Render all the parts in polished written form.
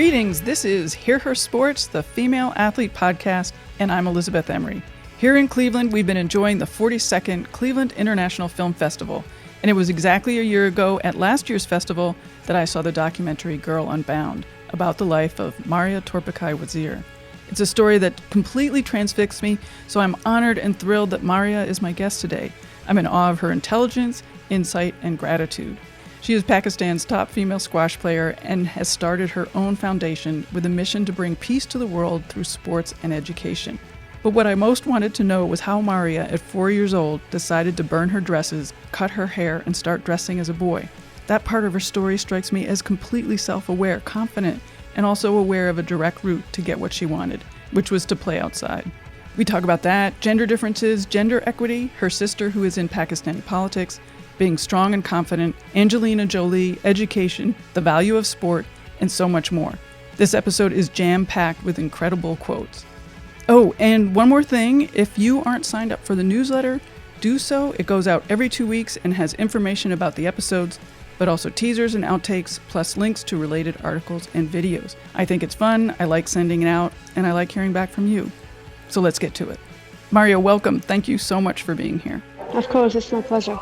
Greetings, this is Hear Her Sports, the Female Athlete Podcast, and I'm Elizabeth Emery. Here in Cleveland, we've been enjoying the 42nd Cleveland International Film Festival, and it was exactly a year ago at last year's festival that I saw the documentary Girl Unbound, about the life of Maria Toorpakai Wazir. It's a story that completely transfixed me, so I'm honored and thrilled that Maria is my guest today. I'm in awe of her intelligence, insight, and gratitude. She is Pakistan's top female squash player and has started her own foundation with a mission to bring peace to the world through sports and education. But what I most wanted to know was how Maria, at 4 years old, decided to burn her dresses, cut her hair, and start dressing as a boy. That part of her story strikes me as completely self-aware, confident, and also aware of a direct route to get what she wanted, which was to play outside. We talk about that, gender differences, gender equity, her sister who is in Pakistani politics, being strong and confident, Angelina Jolie, education, the value of sport, and so much more. This episode is jam-packed with incredible quotes. Oh, and one more thing, if you aren't signed up for the newsletter, do so. It goes out every 2 weeks and has information about the episodes, but also teasers and outtakes, plus links to related articles and videos. I think it's fun, I like sending it out, and I like hearing back from you. So let's get to it. Maria, welcome. Thank you so much for being here. Of course, it's my pleasure.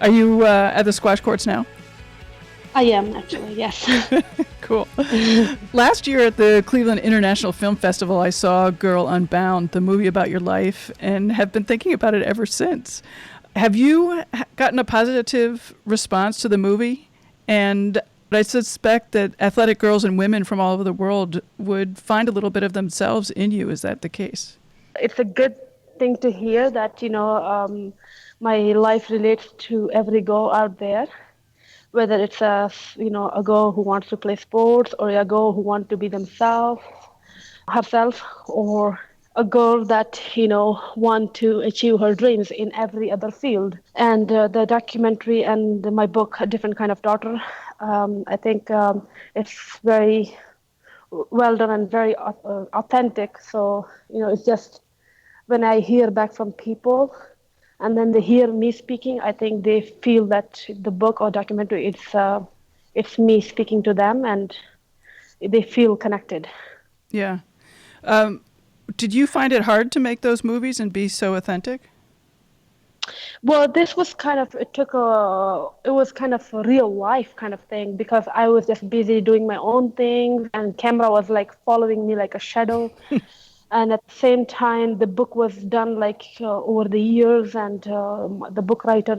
Are you at the squash courts now? I am, actually, yes. Cool. Last year at the Cleveland International Film Festival, I saw Girl Unbound, the movie about your life, and have been thinking about it ever since. Have you gotten a positive response to the movie? And I suspect that athletic girls and women from all over the world would find a little bit of themselves in you. Is that the case? It's a good thing to hear that, my life relates to every girl out there, whether it's a girl who wants to play sports or a girl who wants to be herself, or a girl that, want to achieve her dreams in every other field. And the documentary and my book, A Different Kind of Daughter, I think it's very well done and very authentic. So, it's just when I hear back from people and then they hear me speaking, I think they feel that the book or documentary, it's me speaking to them and they feel connected. Yeah. Did you find it hard to make those movies and be so authentic? Well, this was it was kind of a real life kind of thing, because I was just busy doing my own things and camera was like following me like a shadow. And at the same time, the book was done over the years, and the book writer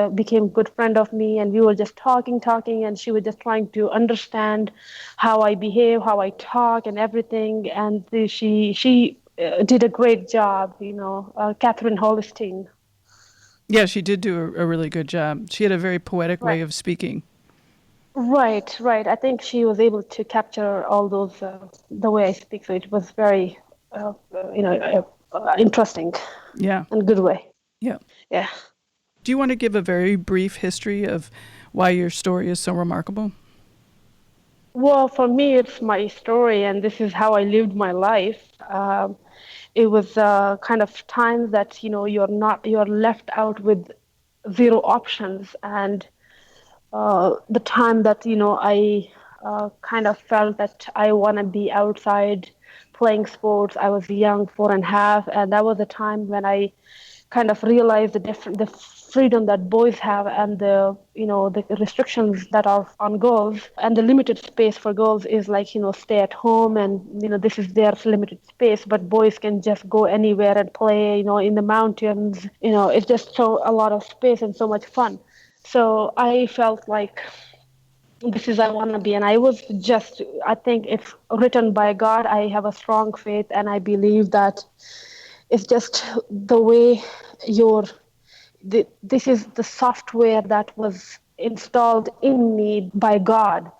became a good friend of me, and we were just talking, and she was just trying to understand how I behave, how I talk, and everything. And she did a great job, Catherine Holstein. Yeah, she did do a really good job. She had a very poetic way of speaking. Right. I think she was able to capture all those, the way I speak. So it was very, interesting. Yeah. In a good way. Yeah. Yeah. Do you want to give a very brief history of why your story is so remarkable? Well, for me, it's my story, and this is how I lived my life. It was kind of times that you're left out with zero options, and the time that I kind of felt that I want to be outside playing sports. I was young, 4.5, and that was a time when I kind of realized the freedom that boys have and the restrictions that are on girls, and the limited space for girls is stay at home, and this is their limited space, but boys can just go anywhere and play in the mountains. It's just so a lot of space and so much fun. So I felt like this is I want to be, and I think it's written by God. I have a strong faith, and I believe that it's just the way this is the software that was installed in me by God.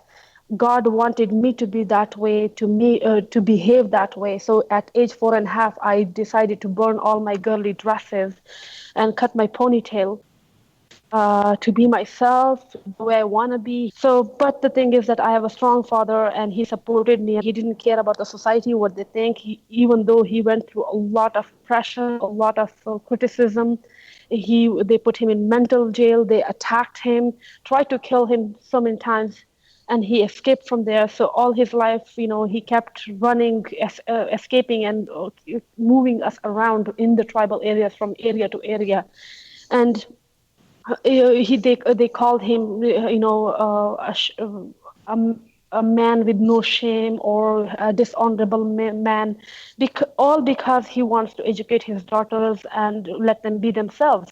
God wanted me to be that way, to behave that way. So at age 4.5, I decided to burn all my girly dresses and cut my ponytail. To be myself the way I want to be. So, but the thing is that I have a strong father, and he supported me. He didn't care about the society, what they think. Even though he went through a lot of pressure, a lot of criticism, they put him in mental jail. They attacked him, tried to kill him so many times. and he escaped from there. So all his life, he kept running, escaping, and moving us around in the tribal areas from area to area. And they called him, a, a man with no shame, or a dishonorable man, all because he wants to educate his daughters and let them be themselves.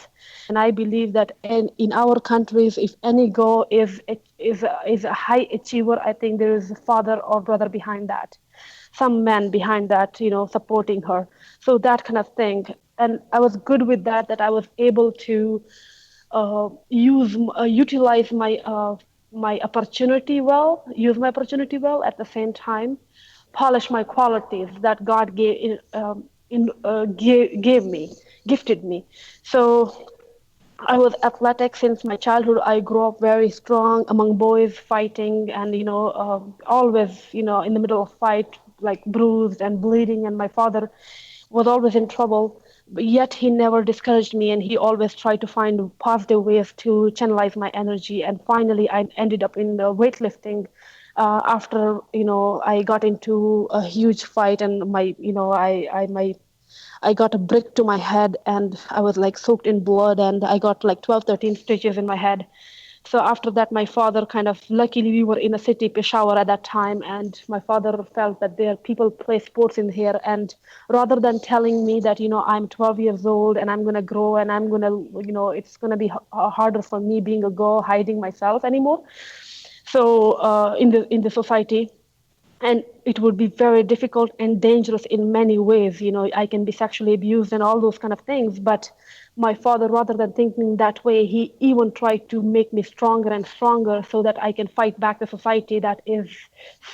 And I believe that in our countries, if any girl is a high achiever, I think there is a father or brother behind that, some man behind that, supporting her. So that kind of thing. And I was good with that, that I was able to utilize use my opportunity well, at the same time polish my qualities that God gave me, gifted me. So I was athletic since my childhood. I grew up very strong among boys, fighting, and always in the middle of fight, like bruised and bleeding. And my father was always in trouble, but yet he never discouraged me, and he always tried to find positive ways to channelize my energy. And finally, I ended up in weightlifting. After I got into a huge fight, and I got a brick to my head, and I was like soaked in blood, and I got like 12, 13 stitches in my head. So after that, my father kind of, luckily we were in a city, Peshawar at that time, and my father felt that there people play sports in here. And rather than telling me that, I'm 12 years old and I'm going to grow and I'm going to, it's going to be harder for me being a girl, hiding myself anymore. So in the society, and it would be very difficult and dangerous in many ways. I can be sexually abused and all those kind of things. But my father, rather than thinking that way, he even tried to make me stronger and stronger so that I can fight back the society that is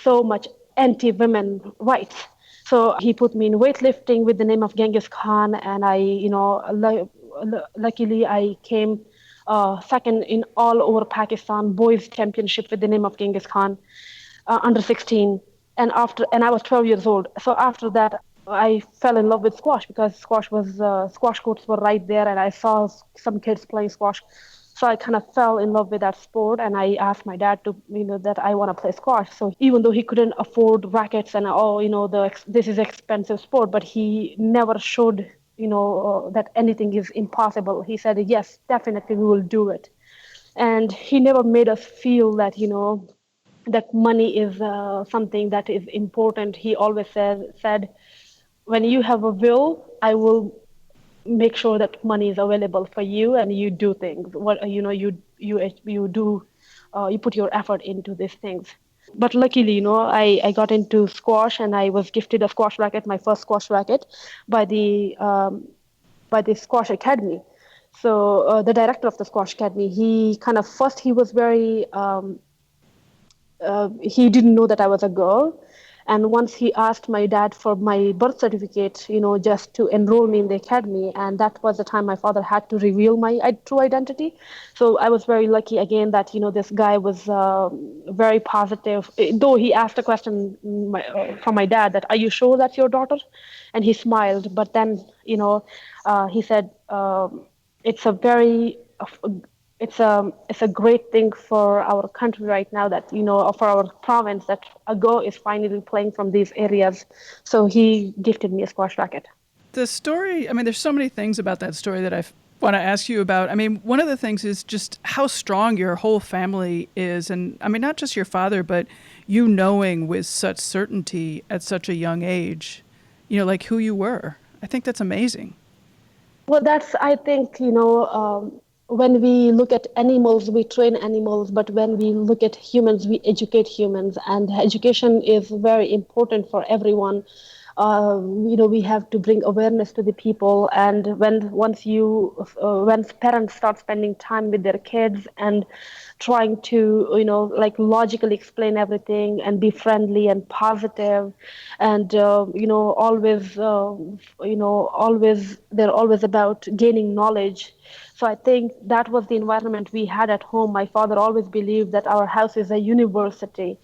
so much anti-women rights. So he put me in weightlifting with the name of Genghis Khan, and luckily I came second in all over Pakistan boys championship with the name of Genghis Khan, under 16. And I was 12 years old. So after that, I fell in love with squash, because squash courts were right there, and I saw some kids playing squash. So I kind of fell in love with that sport, and I asked my dad to, that I want to play squash. So even though he couldn't afford rackets and this is expensive sport, but he never showed, that anything is impossible. He said, yes, definitely we will do it. And he never made us feel that, that money is something that is important. He always said, when you have a will, I will make sure that money is available for you, and you do things. What you do, you put your effort into these things. But luckily, I got into squash, and I was gifted a squash racket, my first squash racket, by the squash academy. So the director of the squash academy, he kind of, first he was very he didn't know that I was a girl. And once he asked my dad for my birth certificate, just to enroll me in the academy. And that was the time my father had to reveal my true identity. So I was very lucky again that, this guy was very positive. Though he asked a question from my dad that, are you sure that's your daughter? And he smiled. But then, he said, it's a very it's a great thing for our country right now, that or for our province, that a girl is finally playing from these areas. So he gifted me a squash racket. The story, I mean, there's so many things about that story that I want to ask you about. I mean, one of the things is just how strong your whole family is. And I mean, not just your father, but you knowing with such certainty at such a young age, like who you were. I think that's amazing. Well, that's, I think, when we look at animals, we train animals, but when we look at humans, we educate humans. And education is very important for everyone. We have to bring awareness to the people. And when parents start spending time with their kids and trying to, like logically explain everything and be friendly and positive, and always they're always about gaining knowledge. So I think that was the environment we had at home. My father always believed that our house is a university,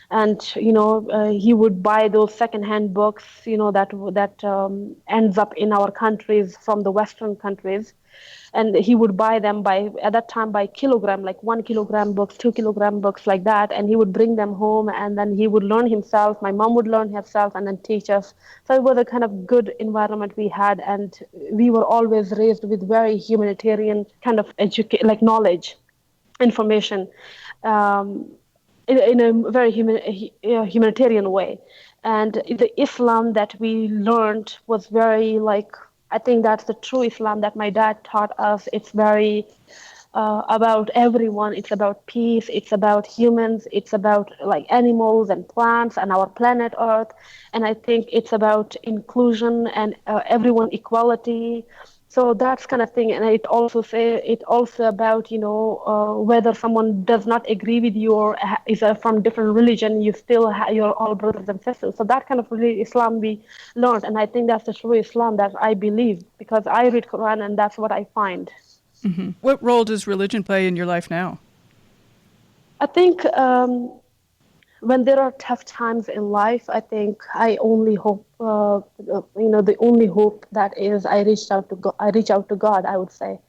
and he would buy those secondhand books, that ends up in our countries from the Western countries, and he would buy them by, at that time, by kilogram, like 1 kilogram books, 2 kilogram books, like that, and he would bring them home, and then he would learn himself. My mom would learn herself and then teach us. So it was a kind of good environment we had, and we were always raised with very humanitarian kind of like knowledge, information, um, in a very humanitarian way. And the Islam that we learned was very, like, I think that's the true Islam that my dad taught us. It's very about everyone. It's about peace. It's about humans. It's about like animals and plants and our planet Earth. And I think it's about inclusion and everyone equality. So that's kind of thing. And it also about, whether someone does not agree with you or is from different religion, you're all brothers and sisters. So that kind of really Islam we learned, and I think that's the true Islam that I believe, because I read Quran and that's what I find. What role does religion play in your life now? I think when there are tough times in life, I think I only hope, the only hope that is I reach out to God, I would say.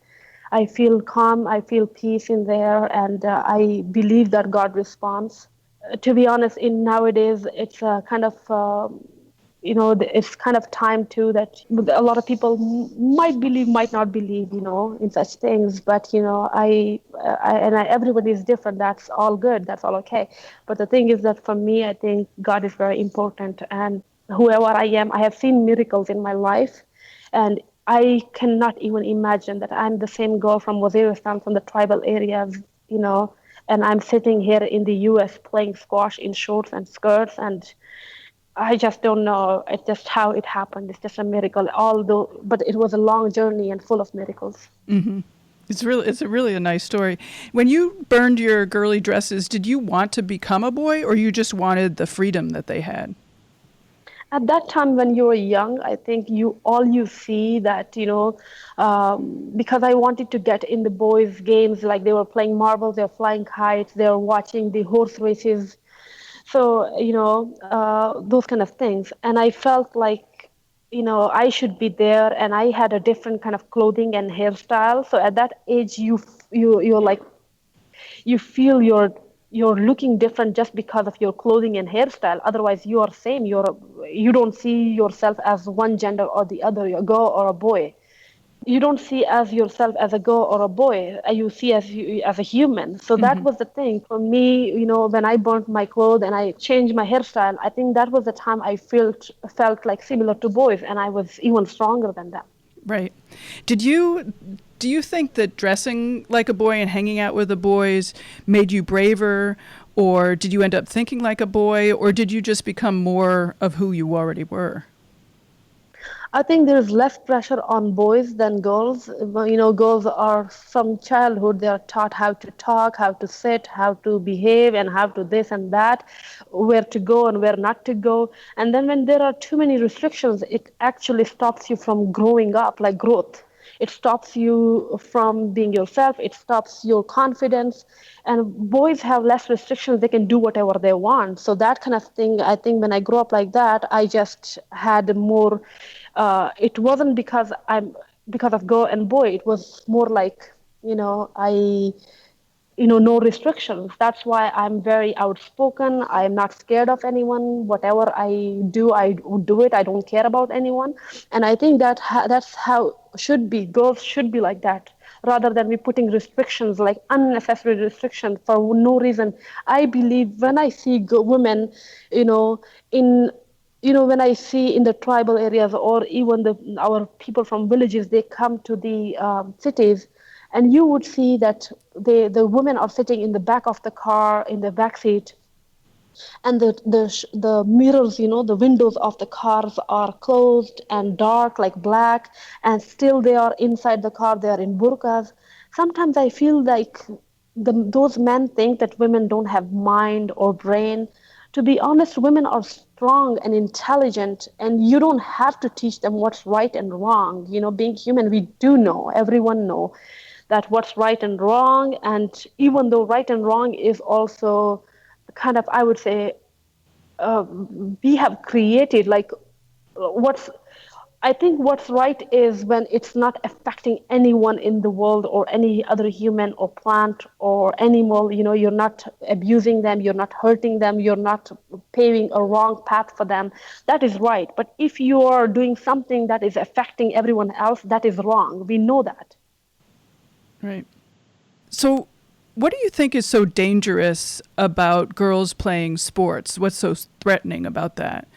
I feel calm, I feel peace in there, and I believe that God responds. To be honest, in nowadays, it's kind of it's kind of time too that a lot of people might believe, might not believe, in such things. But everybody is different. That's all good. That's all okay. But the thing is that for me, I think God is very important, and whoever I am, I have seen miracles in my life, and I cannot even imagine that I'm the same girl from Waziristan, from the tribal areas, and I'm sitting here in the US playing squash in shorts and skirts, and I just don't know. It's just how it happened. It's just a miracle. But it was a long journey and full of miracles. It's a really a nice story. When you burned your girly dresses, did you want to become a boy, or you just wanted the freedom that they had? At that time, when you were young, I think you see that, because I wanted to get in the boys' games, like they were playing marbles, they were flying kites, they were watching the horse races. So, those kind of things. And I felt like, I should be there, and I had a different kind of clothing and hairstyle. So at that age, you're like, you feel you're looking different just because of your clothing and hairstyle. Otherwise, you are same. You don't see yourself as one gender or the other, a girl or a boy. You don't see as yourself as a girl or a boy. You see as a human. So that was the thing for me. When I burnt my clothes and I changed my hairstyle, I think that was the time I felt like similar to boys, and I was even stronger than them. Right. Do you think that dressing like a boy and hanging out with the boys made you braver, or did you end up thinking like a boy, or did you just become more of who you already were? I think there's less pressure on boys than girls. Girls are from childhood, they are taught how to talk, how to sit, how to behave, and how to this and that, where to go and where not to go. And then when there are too many restrictions, it actually stops you from growing up, like growth. It stops you from being yourself. It stops your confidence. And boys have less restrictions. They can do whatever they want. So that kind of thing, I think when I grew up like that, I just had more. It wasn't because of girl and boy. It was more like, I no restrictions. That's why I'm very outspoken. I'm not scared of anyone. Whatever I do, I do it. I don't care about anyone. And I think that's how should be. Girls should be like that, rather than we putting restrictions, like unnecessary restrictions for no reason. I believe when I see women, in when I see in the tribal areas, or even our people from villages, they come to the cities, and you would see that the women are sitting in the back of the car, in the back seat, and the mirrors, the windows of the cars are closed and dark, like black, and still they are inside the car. They are in burqas. Sometimes I feel like those men think that women don't have mind or brain. To be honest, women are strong and intelligent, and you don't have to teach them what's right and wrong. Being human, we do know, everyone know that what's right and wrong. And even though right and wrong is also kind of, I would say, we have created, like, what's I think what's right is when it's not affecting anyone in the world or any other human or plant or animal. You're not abusing them, you're not hurting them, you're not paving a wrong path for them. That is right. But if you are doing something that is affecting everyone else, that is wrong. We know that. Right. So, what do you think is so dangerous about girls playing sports? What's so threatening about that?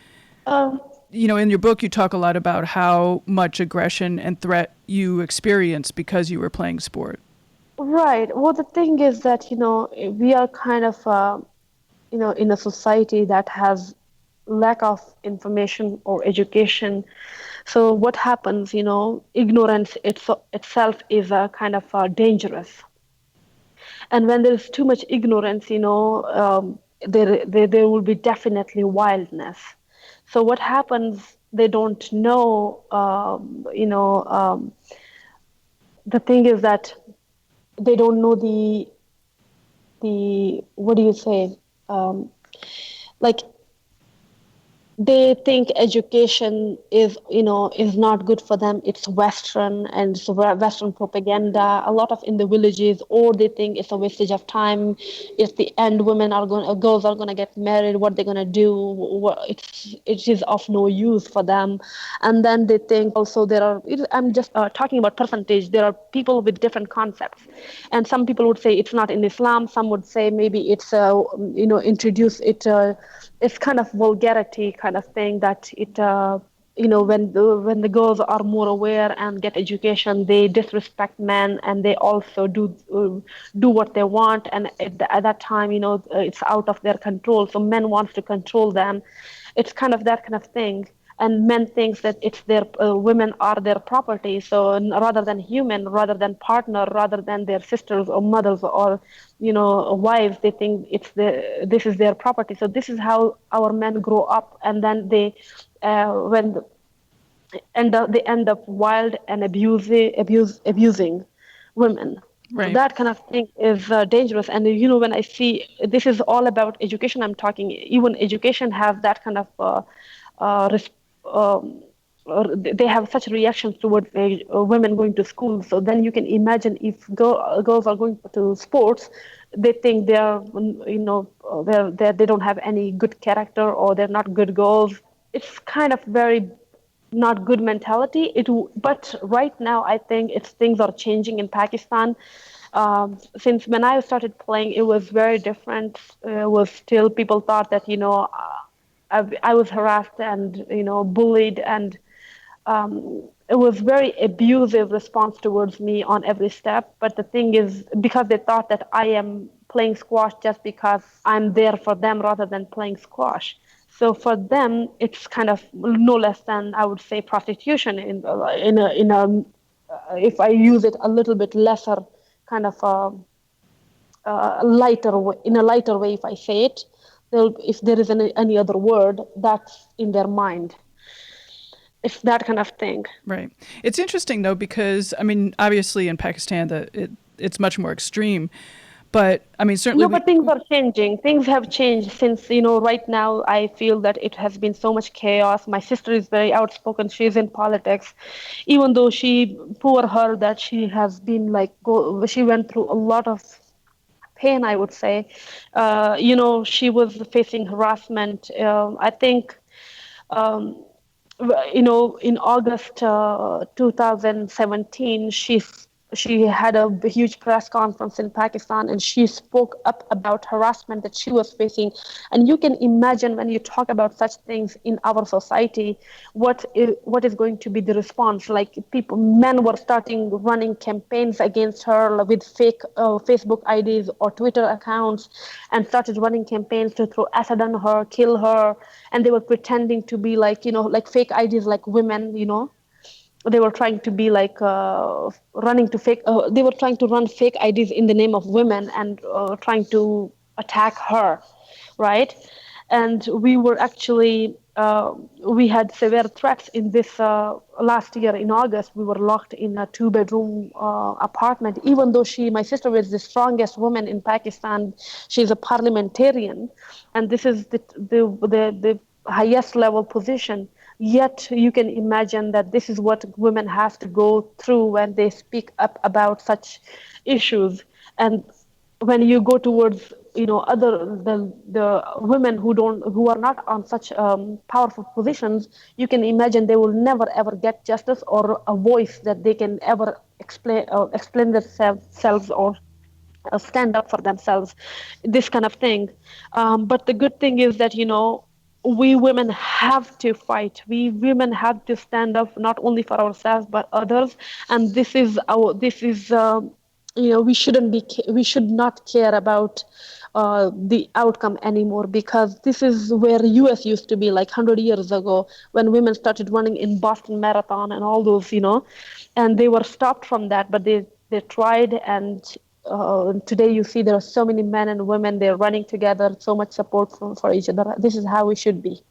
Um, In your book, you talk a lot about how much aggression and threat you experienced because you were playing sport. right. Well, the thing is that, we are kind of, in a society that has lack of information or education. So what happens, ignorance itself is kind of dangerous. And when there's too much ignorance, there will be definitely wildness. So what happens? They don't know. The thing is that they don't know the what do you say? Um, like, they think education is not good for them. It's western, and it's western propaganda a lot of in the villages, or they think it's a wastage of time. It's the end, girls are going to get married, what they're going to do, it is of no use for them. And then they think also I'm just talking about percentage. There are people with different concepts, and some people would say it's not in Islam, some would say maybe it's introduce it, it's kind of vulgarity kind of thing, that it when the girls are more aware and get education, they disrespect men, and they also do what they want, and at that time, it's out of their control, so men wants to control them. It's kind of that kind of thing. And men thinks that it's their women are their property, so rather than human, rather than partner, rather than their sisters or mothers or wives, they think this is their property. So this is how our men grow up, and then when they end up wild and abusing women. So Right. that kind of thing is dangerous. And when I see, this is all about education, I'm talking. Even education has that kind of res- um, they have such reactions towards women going to school. So then you can imagine, if girls are going to sports, they think they are, they don't have any good character, or they're not good girls. It's kind of very not good mentality. But right now, I think things are changing in Pakistan. Since when I started playing, it was very different. It was still, people thought that I was harassed and bullied, and it was very abusive response towards me on every step. But the thing is, because they thought that I am playing squash just because I'm there for them rather than playing squash. So for them, it's kind of no less than, I would say, prostitution if I use it a little bit lesser kind of in a lighter way. If I say it, if there is any other word that's in their mind, it's that kind of thing. Right. It's interesting though because obviously in Pakistan it's much more extreme, but certainly No, we. but things are changing. Things have changed since, right now I feel that it has been so much chaos. My sister is very outspoken. She's in politics. Even though poor her, that she has been like, she went through a lot of pain, I would say. She was facing harassment. I think, um, in August 2017, she had a huge press conference in Pakistan, and she spoke up about harassment that she was facing. And you can imagine, when you talk about such things in our society, what is going to be the response. Like, men were starting running campaigns against her with fake Facebook IDs or Twitter accounts, and started running campaigns to throw acid on her, kill her. And they were pretending to be like, like fake IDs, like women. They were trying to be like, they were trying to run fake IDs in the name of women, and trying to attack her, right? And we were actually we had severe threats in this last year in August. We were locked in a two-bedroom apartment, even though my sister is the strongest woman in Pakistan. She's a parliamentarian, and this is the highest level position. Yet you can imagine that this is what women have to go through when they speak up about such issues. And when you go towards other the women who are not on such powerful positions, you can imagine they will never ever get justice or a voice that they can ever explain themselves or stand up for themselves, this kind of thing. But the good thing is that we women have to fight. We women have to stand up not only for ourselves but others. And this is we should not care about the outcome anymore, because this is where US used to be like 100 years ago, when women started running in Boston Marathon and all those, and they were stopped from that, but they tried. And today you see there are so many men and women, they're running together, so much support for each other. This is how we should be.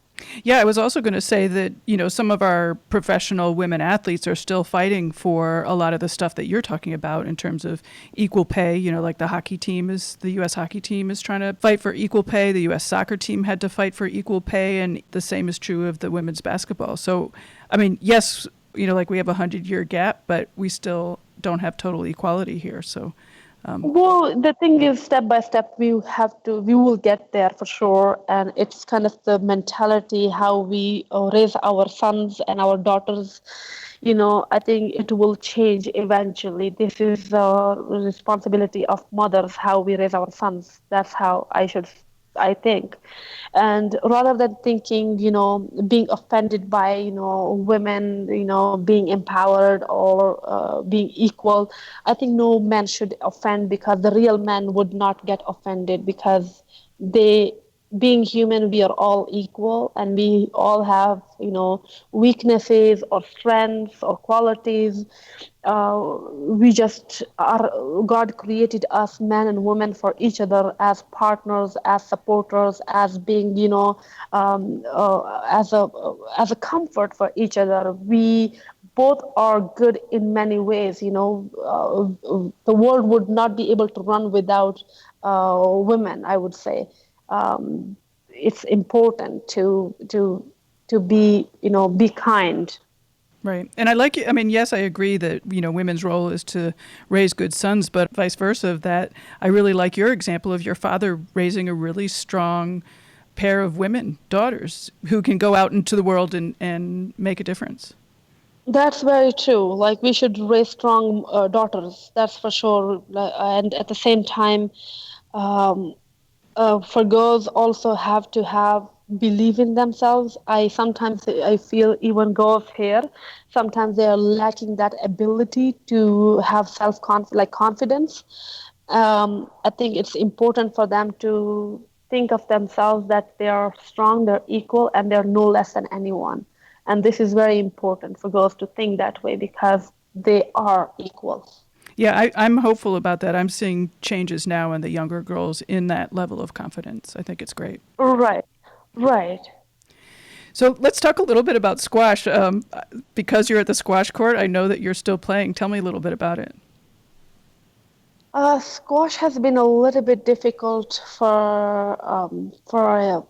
Yeah, I was also going to say that, some of our professional women athletes are still fighting for a lot of the stuff that you're talking about in terms of equal pay. Like the U.S. hockey team is trying to fight for equal pay. The U.S. soccer team had to fight for equal pay, and the same is true of the women's basketball. So, I mean, yes, like we have a 100-year gap, but we still don't have total equality here. So, well, the thing is, step by step, we will get there for sure. And it's kind of the mentality, how we raise our sons and our daughters. I think it will change eventually. This is the responsibility of mothers, how we raise our sons. That's how I think. And rather than thinking, being offended by, women, being empowered or being equal, I think no man should offend, because the real man would not get offended, because they, being human, we are all equal, and we all have, weaknesses or strengths or qualities. We just are, God created us, men and women, for each other, as partners, as supporters, as being, as a comfort for each other. We both are good in many ways. The world would not be able to run without women, I would say. It's important to be kind. right. And I like it. I mean, yes, I agree that, women's role is to raise good sons, but vice versa of that. I really like your example of your father raising a really strong pair of women, daughters, who can go out into the world and make a difference. That's very true. Like, we should raise strong daughters, that's for sure. And at the same time, um, for girls also have to have believe in themselves. I feel even girls here, sometimes they are lacking that ability to have confidence. I think it's important for them to think of themselves that they are strong, they're equal, and they're no less than anyone. And this is very important for girls to think that way, because they are equal. Yeah, I'm hopeful about that. I'm seeing changes now in the younger girls in that level of confidence. I think it's great. Right, right. So let's talk a little bit about squash. Because you're at the squash court, I know that you're still playing. Tell me a little bit about it. Squash has been a little bit difficult for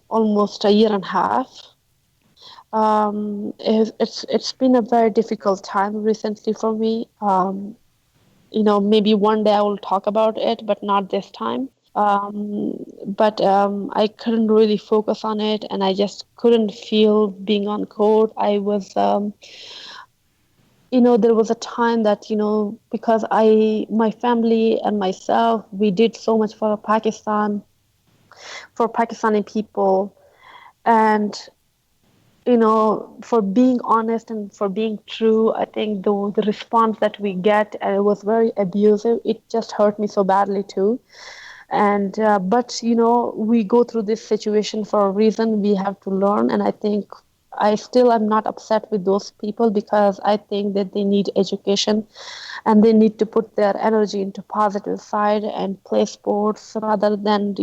almost a year and a half. It's been a very difficult time recently for me. Maybe one day I will talk about it, but not this time. But I couldn't really focus on it, and I just couldn't feel being on court. I was, there was a time that, because my family and myself, we did so much for Pakistan, for Pakistani people, and for being honest and for being true, I think the response that we get, and it was very abusive. It just hurt me so badly too. And but we go through this situation for a reason. We have to learn, and I think I still am not upset with those people, because I think that they need education, and they need to put their energy into positive side and play sports, rather than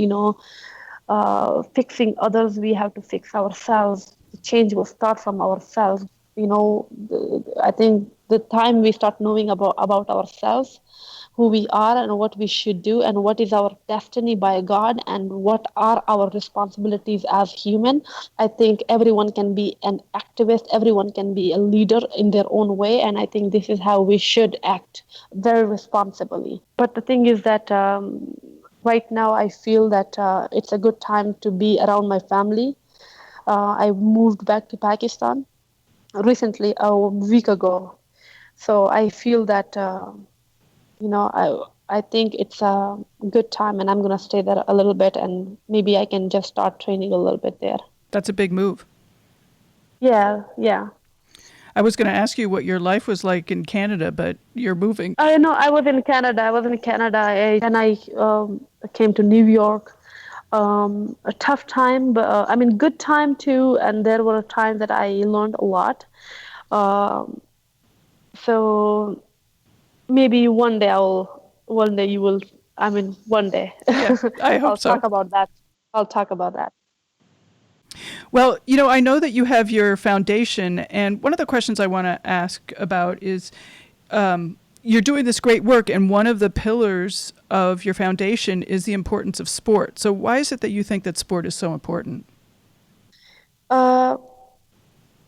fixing others, we have to fix ourselves. The change will start from ourselves. I think the time we start knowing about ourselves, who we are and what we should do and what is our destiny by God and what are our responsibilities as human, I think everyone can be an activist, everyone can be a leader in their own way, and I think this is how we should act very responsibly. But the thing is that right now I feel that it's a good time to be around my family. I moved back to Pakistan recently, a week ago. So I feel that I think it's a good time, and I'm gonna stay there a little bit, and maybe I can just start training a little bit there. That's a big move. Yeah, yeah. I was going to ask you what your life was like in Canada, but you're moving. I know. I was in Canada. And I came to New York. A tough time, but I mean, good time too. And there were times that I learned a lot. Um, so maybe one day you will, I mean, one day Yeah, I hope I'll so. talk about that. I'll talk about that. Well, I know that you have your foundation, and one of the questions I want to ask about is you're doing this great work, and one of the pillars of your foundation is the importance of sport. So, why is it that you think that sport is so important? Uh,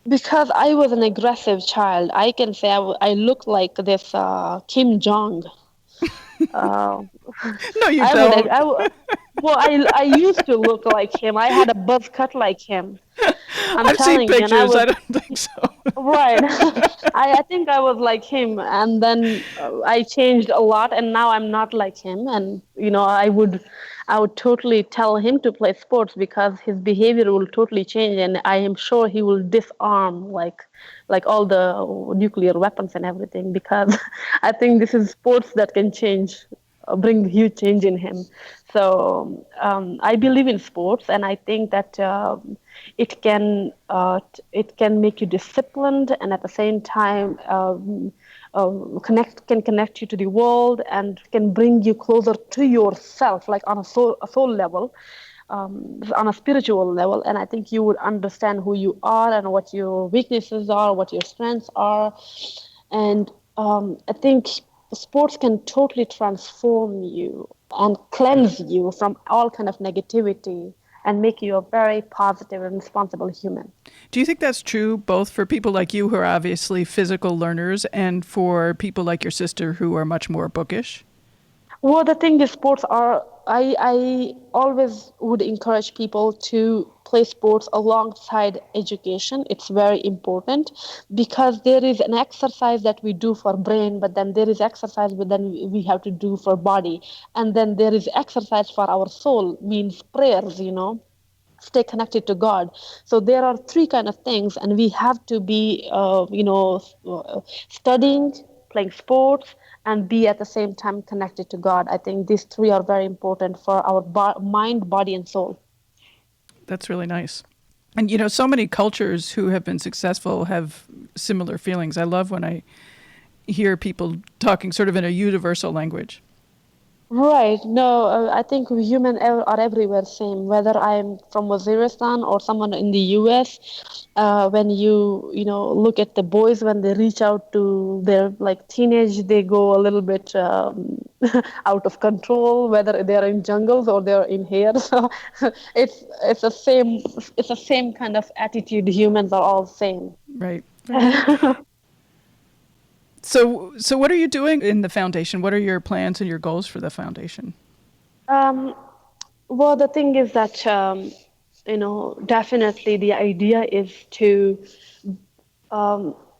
because I was an aggressive child, I can say I look like this Kim Jong. Uh, No, you I would, don't. I would, well, I used to look like him. I had a buzz cut like him. I'm I've seen telling you, and I pictures. I was don't think so. right. I think I was like him, and then I changed a lot, and now I'm not like him. And I would totally tell him to play sports because his behavior will totally change, and I am sure he will disarm like all the nuclear weapons and everything. Because I think this is sports that can bring huge change in him. So I believe in sports, and I think that it can make you disciplined, and at the same time connect you to the world, and can bring you closer to yourself, like on a soul level, on a spiritual level. And I think you would understand who you are and what your weaknesses are, what your strengths are, and I think sports can totally transform you and cleanse you from all kind of negativity and make you a very positive and responsible human. Do you think that's true both for people like you who are obviously physical learners and for people like your sister who are much more bookish? Well, the thing is, sports are. I always would encourage people to play sports alongside education. It's very important because there is an exercise that we do for brain, but then there is exercise but then we have to do for body, and then there is exercise for our soul, means prayers. Stay connected to God. So there are three kind of things, and we have to be, studying, playing sports, and be at the same time connected to God. I think these three are very important for our mind, body, and soul. That's really nice. And so many cultures who have been successful have similar feelings. I love when I hear people talking sort of in a universal language. Right. No, I think humans are everywhere same. Whether I'm from Waziristan or someone in the U.S., when look at the boys when they reach out to their like teenage, they go a little bit out of control. Whether they're in jungles or they're in here, so it's the same kind of attitude. Humans are all same. Right. Right. So what are you doing in the foundation? What are your plans and your goals for the foundation? Um, well, the thing is that definitely the idea is to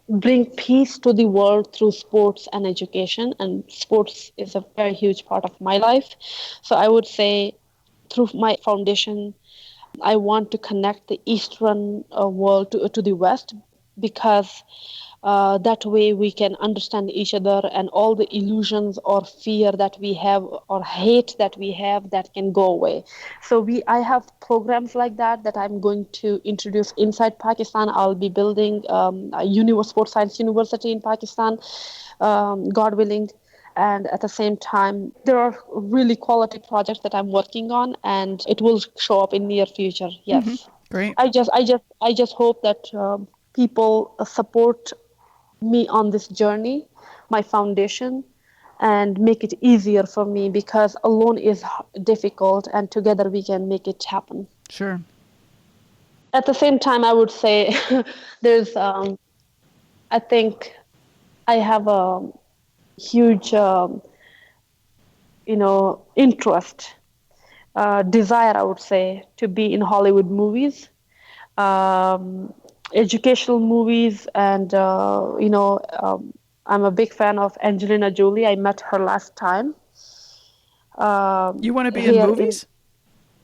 bring peace to the world through sports and education, and sports is a very huge part of my life. So I would say through my foundation, I want to connect the Eastern world to the West, because that way we can understand each other, and all the illusions or fear that we have or hate that we have, that can go away. So I have programs like that I'm going to introduce inside Pakistan. I'll be building a sports science university in Pakistan, God willing. and at the same time, there are really quality projects that I'm working on, and it will show up in near future. Yes, Great. I just hope that people support me on this journey, my foundation, and make it easier for me because alone is difficult, and together we can make it happen. Sure. At the same time, I would say there's, I think I have a huge, interest, desire, I would say, to be in Hollywood movies, educational movies, and, I'm a big fan of Angelina Jolie. I met her last time You want to be in here in, movies?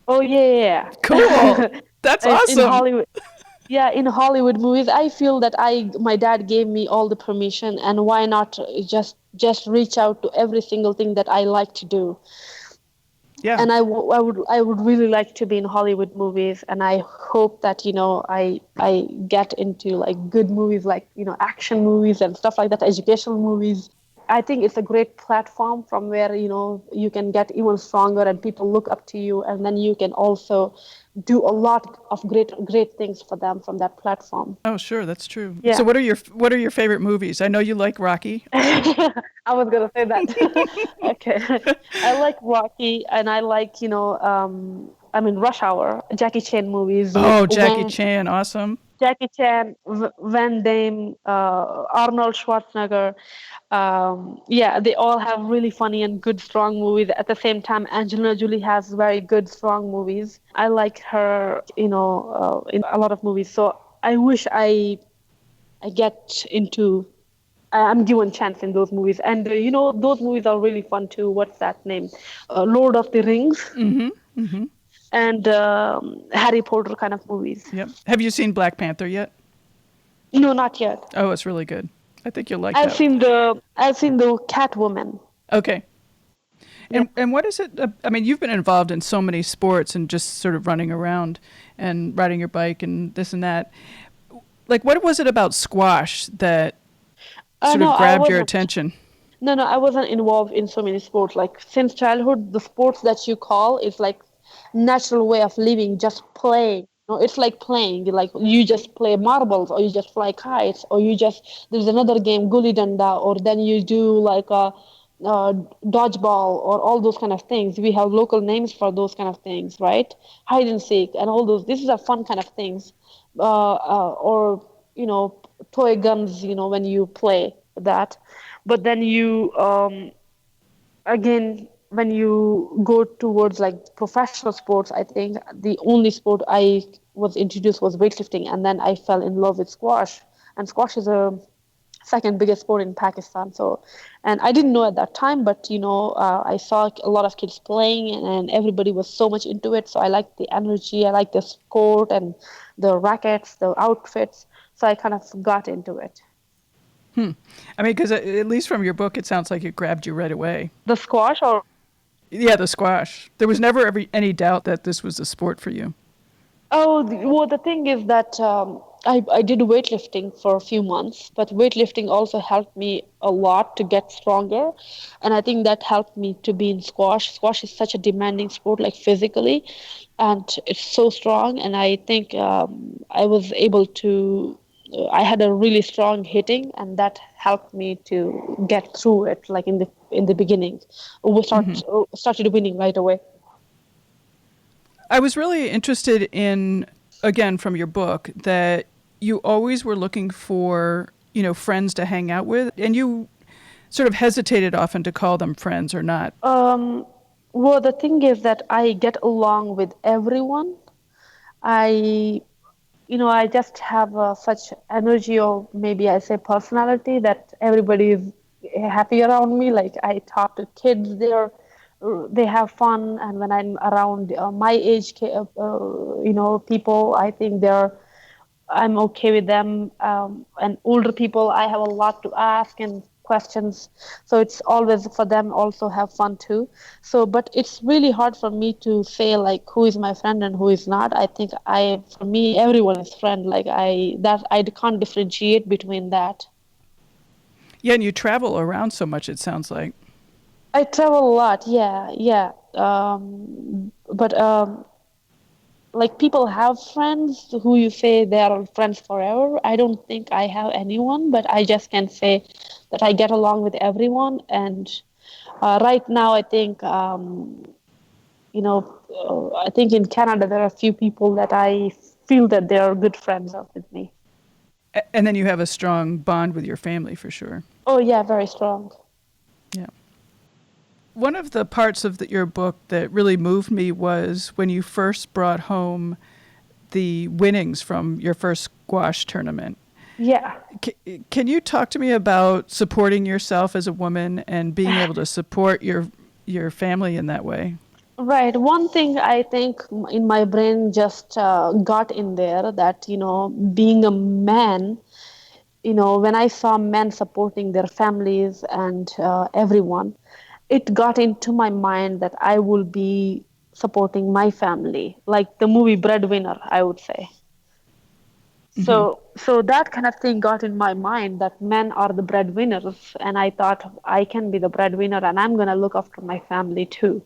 oh, yeah, Cool. yeah. That's In awesome. Hollywood. Yeah, in Hollywood movies, I feel that my dad gave me all the permission, and why not just reach out to every single thing that I like to do. Yeah. And I would really like to be in Hollywood movies, and I hope that I get into like good movies, like action movies and stuff like that, educational movies. I think it's a great platform from where you can get even stronger and people look up to you, and then you can also do a lot of great things for them from that platform. Oh, sure, that's true. So Yeah. what are your favorite movies? I know you like Rocky. I was gonna say that. Okay. I like Rocky, and I like, I mean, Rush Hour, Jackie Chan movies with Oh, Jackie Chan, awesome. Jackie Chan, Van Damme, Arnold Schwarzenegger. Yeah, they all have really funny and good, strong movies. At the same time, Angelina Jolie has very good, strong movies. I like her, in a lot of movies. So I wish I get into. I'm given chance in those movies, and those movies are really fun too. What's that name? Lord of the Rings and Harry Potter kind of movies. Yep. Have you seen Black Panther yet? No, not yet. Oh, it's really good. I think you'll like that. I've seen the Catwoman. Okay. Yeah. And what is it? I mean, you've been involved in so many sports and just sort of running around and riding your bike and this and that. Like, what was it about squash that sort No, of I grabbed your wasn't. attention? No, I wasn't involved in so many sports. Like since childhood, the sports that you call is like natural way of living, just playing. It's like playing. Like you just play marbles, or you just fly kites, or you just there's another game, gully danda, or then you do like a dodgeball, or all those kind of things. We have local names for those kind of things, right? Hide and seek, and all those. This is a fun kind of things, or toy guns. When you play that, but then you again, when you go towards like professional sports, I think the only sport I was introduced was weightlifting, and then I fell in love with squash. And squash is a second biggest sport in Pakistan. So, and I didn't know at that time, but I saw a lot of kids playing, and everybody was so much into it. So I liked the energy, I liked the sport and the rackets, the outfits. So I kind of got into it. I mean, because at least from your book, it sounds like it grabbed you right away. The squash, or Yeah, the squash. There was never any doubt that this was a sport for you. oh, well, the thing is that I did weightlifting for a few months, but weightlifting also helped me a lot to get stronger. And I think that helped me to be in squash. Squash is such a demanding sport, like physically, and it's so strong. And I think I was able to, I had a really strong hitting, and that helped me to get through it, like in the beginning. Started winning right away. I was really interested in, again, from your book, that you always were looking for, friends to hang out with, and you sort of hesitated often to call them friends or not. Well, the thing is that I get along with everyone. I, I just have such energy, or maybe I say personality, that everybody is happy around me. Like I talk to kids, they have fun, and when I'm around my age, people, I think I'm okay with them. And older people, I have a lot to ask and questions. So it's always for them also have fun too. So, but it's really hard for me to say like who is my friend and who is not. I think for me, everyone is friend. Like I can't differentiate between that. Yeah, and you travel around so much, it sounds like. I travel a lot. Yeah, yeah. But like people have friends who you say they are friends forever. I don't think I have anyone, but I just can say that I get along with everyone. And right now, I think I think in Canada there are a few people that I feel that they are good friends with me. And then you have a strong bond with your family for sure. Oh yeah, very strong. Yeah. One of the parts of your book that really moved me was when you first brought home the winnings from your first squash tournament. Yeah. Can you talk to me about supporting yourself as a woman and being able to support your family in that way? Right. One thing I think in my brain just got in there that, being a man, when I saw men supporting their families and everyone, it got into my mind that I will be supporting my family, like the movie Breadwinner, I would say. Mm-hmm. So that kind of thing got in my mind that men are the breadwinners, and I thought I can be the breadwinner, and I'm gonna look after my family too.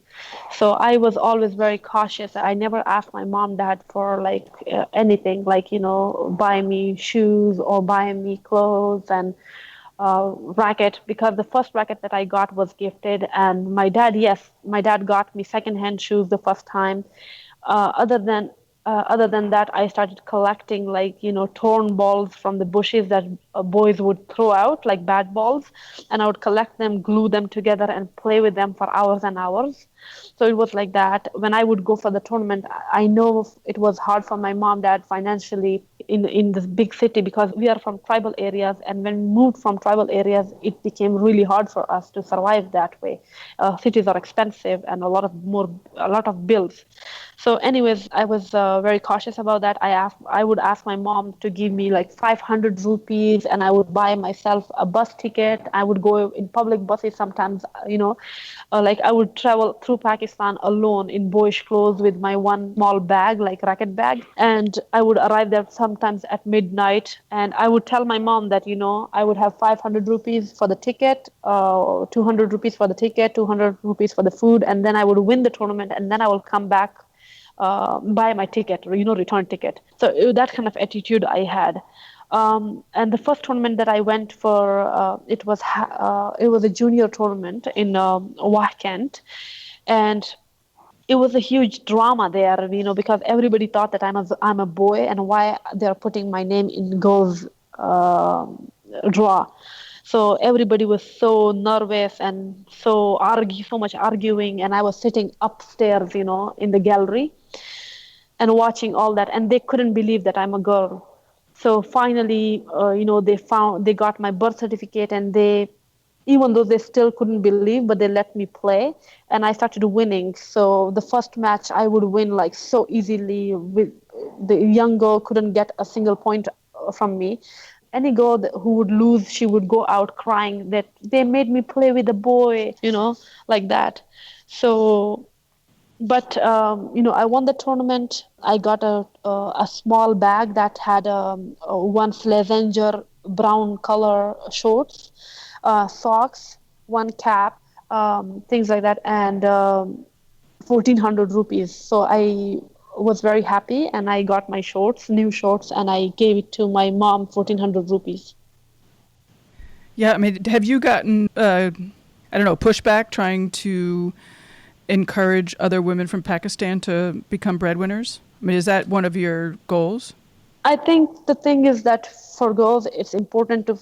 So I was always very cautious. I never asked my mom, dad for like anything, like buy me shoes or buy me clothes and racket, because the first racket that I got was gifted, and yes, my dad got me secondhand shoes the first time. Uh, other than Other than that, I started collecting like torn balls from the bushes that boys would throw out, like bad balls, and I would collect them, glue them together, and play with them for hours and hours. So it was like that. When I would go for the tournament, I know it was hard for my mom, dad financially in this big city, because we are from tribal areas, and when we moved from tribal areas, it became really hard for us to survive that way. Cities are expensive and a lot of bills. So anyways, I was very cautious about that. I would ask my mom to give me like 500 rupees, and I would buy myself a bus ticket. I would go in public buses sometimes, like I would travel through Pakistan alone in boyish clothes with my one small bag, like racket bag, and I would arrive there sometimes at midnight. And I would tell my mom that I would have 500 rupees for the ticket, 200 rupees for the ticket, 200 rupees for the food, and then I would win the tournament, and then I will come back, buy my ticket, return ticket. So that kind of attitude I had. And the first tournament that I went for, it was a junior tournament in Wahkent, and it was a huge drama there, because everybody thought that I'm a boy, and why they're putting my name in girls' draw. So everybody was so nervous and so much arguing, and I was sitting upstairs, in the gallery and watching all that, and they couldn't believe that I'm a girl. So finally, they got my birth certificate, and even though they still couldn't believe, but they let me play, and I started winning. So the first match I would win like so easily. With the young girl couldn't get a single point from me. Any girl who would lose, she would go out crying that they made me play with a boy, like that. So but I won the tournament. I got a small bag that had one Flezenger brown color shorts, socks, one cap, things like that, and 1,400 rupees. So I was very happy, and I got my shorts, new shorts, and I gave it to my mom, 1,400 rupees. Yeah, I mean, have you gotten I don't know, pushback trying to encourage other women from Pakistan to become breadwinners? I mean, is that one of your goals? I think the thing is that for girls, it's important to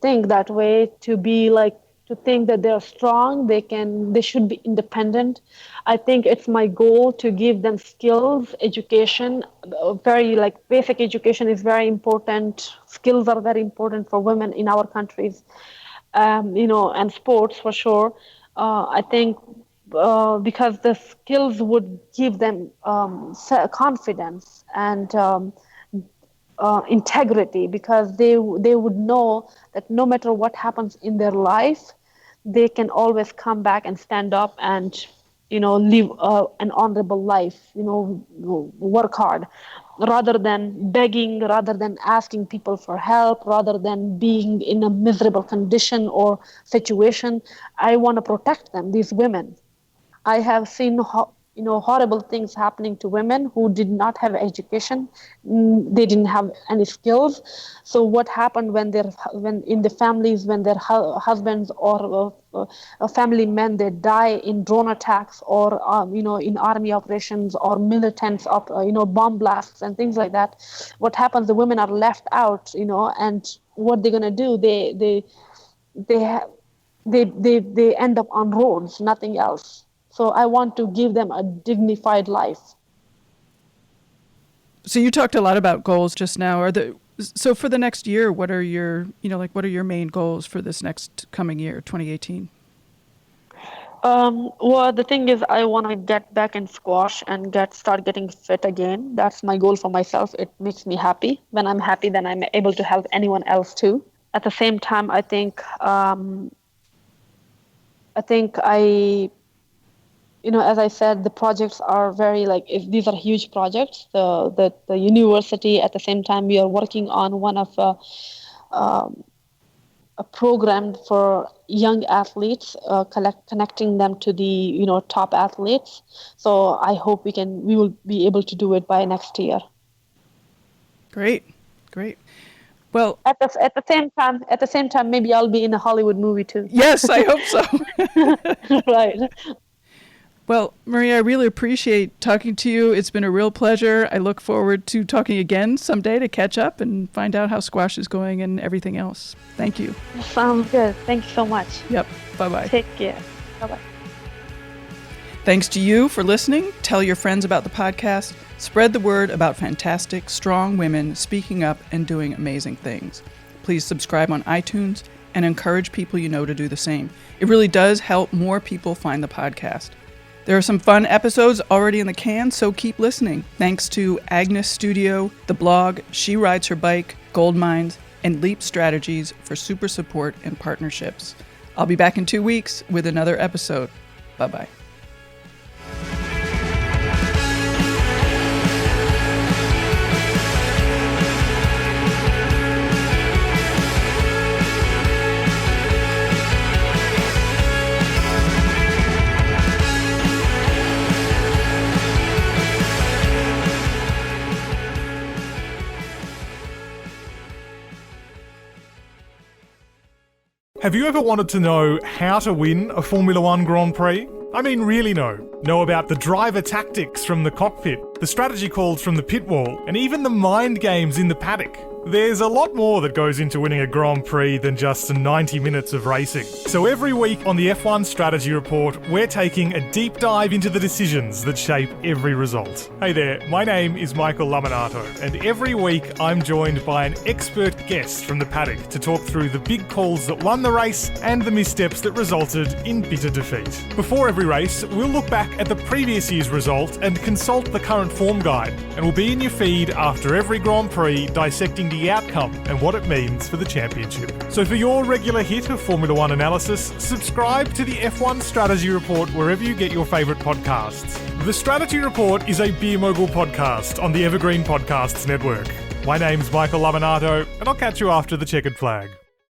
think that way, to be like, to think that they're strong, they should be independent. I think it's my goal to give them skills, education. Very like basic education is very important. Skills are very important for women in our countries, and sports for sure. I think because the skills would give them confidence and integrity, because they would know that no matter what happens in their life, they can always come back and stand up and live an honorable life, work hard. rather than begging, rather than asking people for help, rather than being in a miserable condition or situation. I want to protect them, these women. I have seen horrible things happening to women who did not have education. They didn't have any skills. So what happened when in the families, when their husbands or family men, they die in drone attacks or in army operations or militants of bomb blasts and things like that. What happens? The women are left out. And what they're gonna do? They have they end up on roads, nothing else. So I want to give them a dignified life. So you talked a lot about goals just now. So for the next year, what are your main goals for this next coming year, 2018? Well, the thing is, I want to get back in squash and start getting fit again. That's my goal for myself. It makes me happy. When I'm happy, then I'm able to help anyone else too. At the same time, I think as I said, the projects are very these are huge projects. The university, at the same time, we are working on one of a program for young athletes, connecting them to the top athletes. So I hope we will be able to do it by next year. Great. Well, at the same time, maybe I'll be in a Hollywood movie too. Yes, I hope so. Right. Well, Maria, I really appreciate talking to you. It's been a real pleasure. I look forward to talking again someday to catch up and find out how squash is going and everything else. Thank you. Sounds good. Thank you so much. Yep. Bye-bye. Take care. Bye-bye. Thanks to you for listening. Tell your friends about the podcast. Spread the word about fantastic, strong women speaking up and doing amazing things. Please subscribe on iTunes and encourage people you know to do the same. It really does help more people find the podcast. There are some fun episodes already in the can, so keep listening. Thanks to Agnes Studio, the blog, She Rides Her Bike, Gold Mines, and Leap Strategies for super support and partnerships. I'll be back in 2 weeks with another episode. Bye-bye. Have you ever wanted to know how to win a Formula One Grand Prix? I mean, really know. Know about the driver tactics from the cockpit, the strategy calls from the pit wall, and even the mind games in the paddock. There's a lot more that goes into winning a Grand Prix than just 90 minutes of racing. So every week on the F1 Strategy Report, we're taking a deep dive into the decisions that shape every result. Hey there, my name is Michael Laminato, and every week I'm joined by an expert guest from the paddock to talk through the big calls that won the race and the missteps that resulted in bitter defeat. Before every race, we'll look back at the previous year's result and consult the current form guide, and we'll be in your feed after every Grand Prix dissecting the outcome and what it means for the championship. So for your regular hit of Formula One analysis, subscribe to the F1 Strategy Report wherever you get your favourite podcasts. The Strategy Report is a Beer Mogul podcast on the Evergreen Podcasts network. My name's Michael Laminato, and I'll catch you after the checkered flag.